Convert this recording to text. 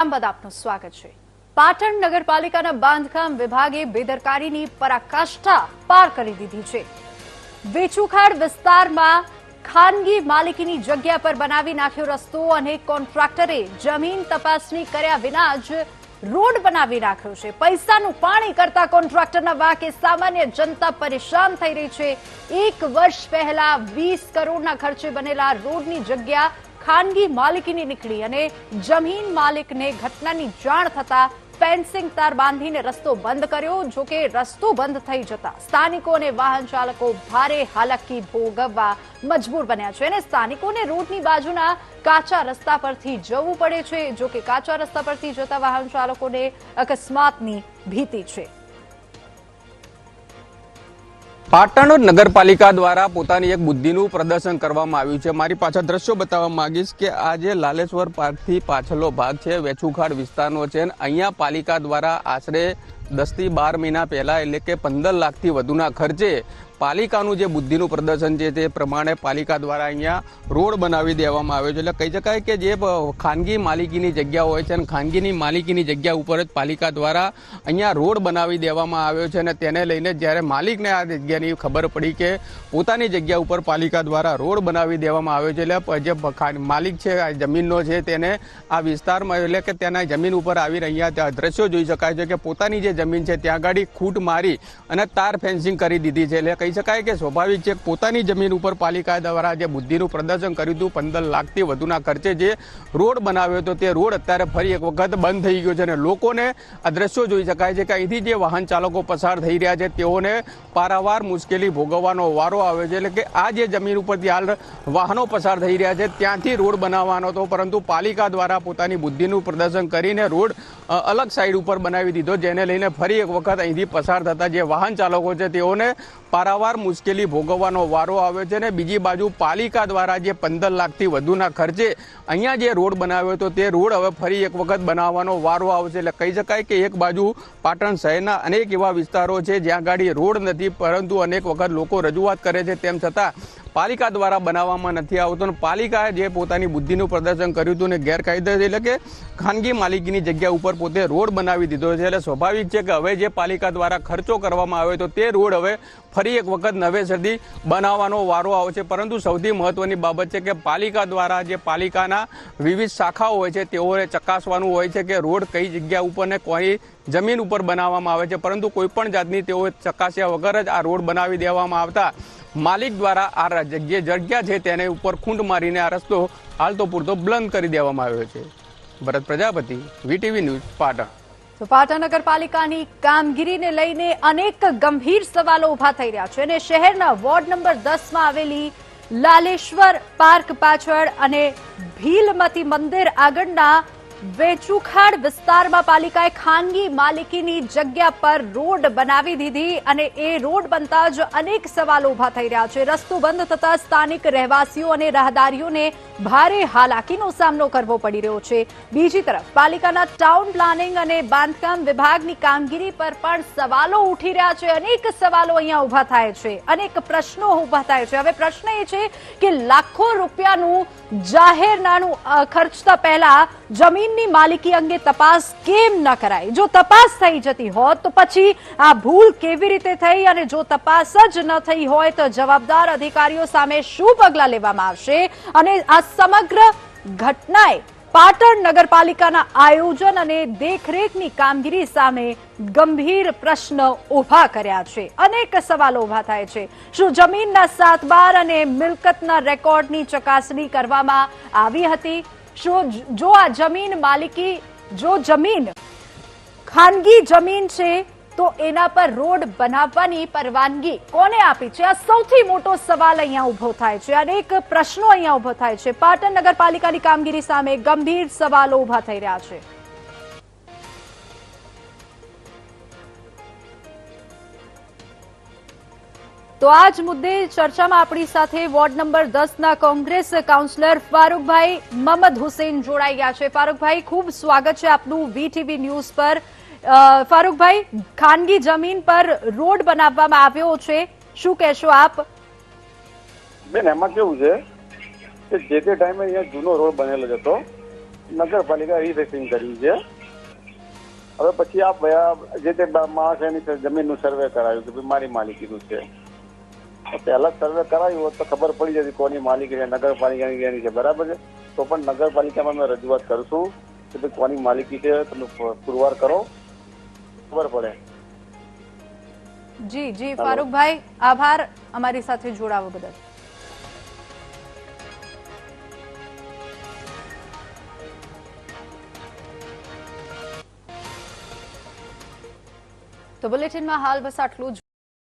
આપનું સ્વાગત છે। પાટણ નગરપાલિકાના બાંધકામ વિભાગે બેદરકારીની પરાકાષ્ઠા પાર કરી દીધી છે। વેચુખાડ વિસ્તારમાં ખાનગી માલિકીની જગ્યા પર બનાવી નાખ્યો રસ્તો અને કોન્ટ્રાક્ટરે જમીન તપાસણી કર્યા વિના જ રોડ બનાવી નાખ્યો છે। પૈસાનું પાણી કરતા કોન્ટ્રાક્ટરના વાકે સામાન્ય જનતા પરેશાન થઈ રહી છે। 1 વર્ષ પહેલા 20 કરોડના ખર્ચે બનેલા રોડની જગ્યા ખાનગી માલિકીની નીકળી અને જમીન માલિકને ઘટનાની જાણ થતા ફેન્સિંગ તાર બાંધીને રસ્તો બંધ કર્યો। જો કે રસ્તો બંધ થઈ જતા સ્થાનિકો અને વાહન ચાલકો ભારે હાલાકી ભોગવવા મજબૂર બન્યા છે અને સ્થાનિકોને રોડની બાજુના કાચા રસ્તા પરથી જવું પડે છે। જો કે કાચા રસ્તા પરથી જતા વાહન ચાલકોને અકસ્માતની ભીતિ છે। પાટણ નગરપાલિકા દ્વારા પોતાની એક બુદ્ધિનું પ્રદર્શન કરવામાં આવ્યું છે। મારી પાછળ દ્રશ્યો બતાવવા માંગીશ કે આ જે લાલેશ્વર પાર્કથી પાછળનો ભાગ છે વેચુખાડ વિસ્તારનો છે। અહીંયા પાલિકા દ્વારા આશરે 10 થી 12 મહિના પહેલા એટલે કે 15 લાખથી વધુના ખર્ચે પાલિકાનું જે બુદ્ધિનું પ્રદર્શન છે તે પ્રમાણે પાલિકા દ્વારા અહીંયા રોડ બનાવી દેવામાં આવ્યો છે। એટલે કહી શકાય કે જે ખાનગી માલિકીની જગ્યા હોય છે અને ખાનગીની માલિકીની જગ્યા ઉપર જ પાલિકા દ્વારા અહીંયા રોડ બનાવી દેવામાં આવ્યો છે અને તેને લઈને જ્યારે માલિકને આ જગ્યાની ખબર પડી કે પોતાની જગ્યા ઉપર પાલિકા દ્વારા રોડ બનાવી દેવામાં આવ્યો છે એટલે જે માલિક છે આ જમીનનો છે તેને આ વિસ્તારમાં એટલે કે તેના જમીન ઉપર આવી રહ્યા ત્યાં દ્રશ્યો જોઈ શકાય છે કે પોતાની જે જમીન છે ત્યાં આગળ ખૂટ મારી અને તાર ફેન્સિંગ કરી દીધી છે। એટલે કહી શકાય કે સ્વાભાવિક છે પોતાની જમીન ઉપર પાલિકા દ્વારા જે બુદ્ધિનું પ્રદર્શન કર્યું હતું 15 લાખથી વધુના ખર્ચે જે રોડ બનાવ્યો હતો તે રોડ અત્યારે ફરી એક વખત બંધ થઈ ગયો છે અને લોકોને આ દ્રશ્યો જોઈ શકાય છે કે અહીંથી જે વાહન ચાલકો પસાર થઈ રહ્યા છે તેઓને પારાવાર મુશ્કેલી ભોગવવાનો વારો આવે છે। એટલે કે આ જે જમીન ઉપરથી હાલ વાહનો પસાર થઈ રહ્યા છે ત્યાંથી રોડ બનાવવાનો હતો પરંતુ પાલિકા દ્વારા પોતાની બુદ્ધિનું પ્રદર્શન કરીને રોડ અલગ સાઈડ ઉપર બનાવી દીધો જેને લઈને ફરી એક વખત અહીંથી પસાર થતા જે વાહન ચાલકો છે તેઓને પારાવાર મુશ્કેલી ભોગવવાનો વારો આવ્યો છે અને બીજી બાજુ પાલિકા દ્વારા જે 15 લાખથી વધુના ખર્ચે અહીંયા જે રોડ બનાવ્યો હતો તે રોડ હવે ફરી એક વખત બનાવવાનો વારો આવશે। એટલે કહી શકાય કે એક બાજુ પાટણ શહેરના અનેક એવા વિસ્તારો છે જ્યાં ગાડી રોડ નથી પરંતુ અનેક વખત લોકો રજૂઆત કરે છે તેમ છતાં પાલિકા દ્વારા બનાવવામાં નથી આવતો અને પાલિકાએ જે પોતાની બુદ્ધિનું પ્રદર્શન કર્યું હતું ને ગેરકાયદે એટલે કે ખાનગી માલિકીની જગ્યા ઉપર પોતે રોડ બનાવી દીધો છે। એટલે સ્વાભાવિક છે કે હવે જે પાલિકા દ્વારા ખર્ચો કરવામાં આવ્યો તો તે રોડ હવે ફરી એક વખત નવેસરથી બનાવવાનો વારો આવશે। પરંતુ સૌથી મહત્વની બાબત છે કે પાલિકા દ્વારા જે પાલિકાના વિવિધ શાખાઓ હોય છે તેઓને ચકાસવાનું હોય છે કે રોડ કઈ જગ્યા ઉપર ને કોઈ જમીન ઉપર બનાવવામાં આવે છે પરંતુ કોઈ પણ જાતની તેઓ ચકાસ્યા વગર જ આ રોડ બનાવી દેવામાં આવતા માલિક દ્વારા આ જગ્યા છે તેને ઉપર ખૂંટ મારીને આ રસ્તો હાલ તો પૂરતો બંધ કરી દેવામાં આવ્યો છે। ભરત પ્રજાપતિ, વીટીવી ન્યૂઝ, પાટણ। તો પાટણ નગરપાલિકાની કામગીરીને લઈને અનેક ગંભીર સવાલો ઉભા થઈ રહ્યા છે અને શહેરના વોર્ડ નંબર 10 માં આવેલી લાલેશ્વર પાર્ક પાછળ અને ભીલમતી મંદિર આગળના વેચુખાડ વિસ્તારમાં પાલિકાએ ખાનગી માલિકીની જગ્યા પર રોડ બનાવી દીધી અને એ રોડ બનતા જ અનેક સવાલો ઉભા થઈ રહ્યા છે। રસ્તો બંધ થતા સ્થાનિક રહેવાસીઓ અને રાહદારીઓને ભારે હાલાકીનો સામનો કરવો પડી રહ્યો છે। બીજી તરફ પાલિકાના ટાઉન પ્લાનિંગ અને બાંધકામ વિભાગની કામગીરી પર પણ સવાલો ઉઠી રહ્યા છે। અનેક સવાલો અહીંયા ઉભા થાય છે, અનેક પ્રશ્નો ઉભા થાય છે। હવે પ્રશ્ન એ છે કે લાખો રૂપિયાનું જાહેરનામું ખર્ચતા પહેલા જમીનની માલિકી અંગે તપાસ કેમ ન કરાઈ? જો તપાસ થઈ જતી હોત તો પછી આ ભૂલ કેવી રીતે થઈ અને જો તપાસ જ ન થઈ હોય તો જવાબદાર અધિકારીઓ સામે શું પગલાં લેવામાં આવશે? અને આ સમગ્ર ઘટનાએ પાટણ નગરપાલિકાના આયોજન અને દેખરેખની કામગીરી સામે ગંભીર પ્રશ્ન ઉભા કર્યા છે। અનેક સવાલો ઉભા થાય છે। શું જમીનના 7/12 અને મિલકતના રેકોર્ડની ચકાસણી કરવામાં આવી હતી? શું જો આ જમીન માલિકી જો જમીન ખાનગી જમીન છે તો એના પર રોડ બનાવવાની પરવાનગી કોને આપી છે? આ સૌથી મોટો સવાલ અહીંયા ઉભો થાય છે। અનેક પ્રશ્નો અહીંયા ઉભો થાય છે। પાટણ નગરપાલિકાની કામગીરી સામે ગંભીર સવાલો ઉભા થઈ રહ્યા છે। તો આ જ મુદ્દે ચર્ચામાં આપણી સાથે વોર્ડ નંબર 10 ના કોંગ્રેસ કાઉન્સિલર ફારૂકભાઈ મમદ હુસેન જોડાઈ ગયા છે। ફારૂકભાઈ, ખૂબ સ્વાગત છે આપનું વીટીવી ન્યૂઝ પર। ફારૂકભાઈ, ખાનગી જમીન પર રોડ બનાવવામાં આવ્યો છે, શું કહેશો આપ? બેન, એમાં કેવું છે કે જે તે ટાઈમે અહીંયા જૂનો રોડ બનેલો હતો નગરપાલિકા રિસર્ચિંગ કર્યું છે. હવે પછી આ જે તે માણસ એની જમીનનું સર્વે કરાયું કે મારી માલિકીનું છે. પહેલા સર્વે કરાયું હોત તો ખબર પડી જતી કોની માલિકી છે, નગરપાલિકાની એની છે, બરાબર છે. તો પણ નગરપાલિકામાં અમે રજૂઆત કરશું કે ભાઈ કોની માલિકી છે, તમે પુરવાર કરો, ખબર પડે. જી જી ફારૂકભાઈ, આભાર અમારી સાથે જોડાવા બદલ. તો બુલેટિનમાં હાલ બસ આટલું જ.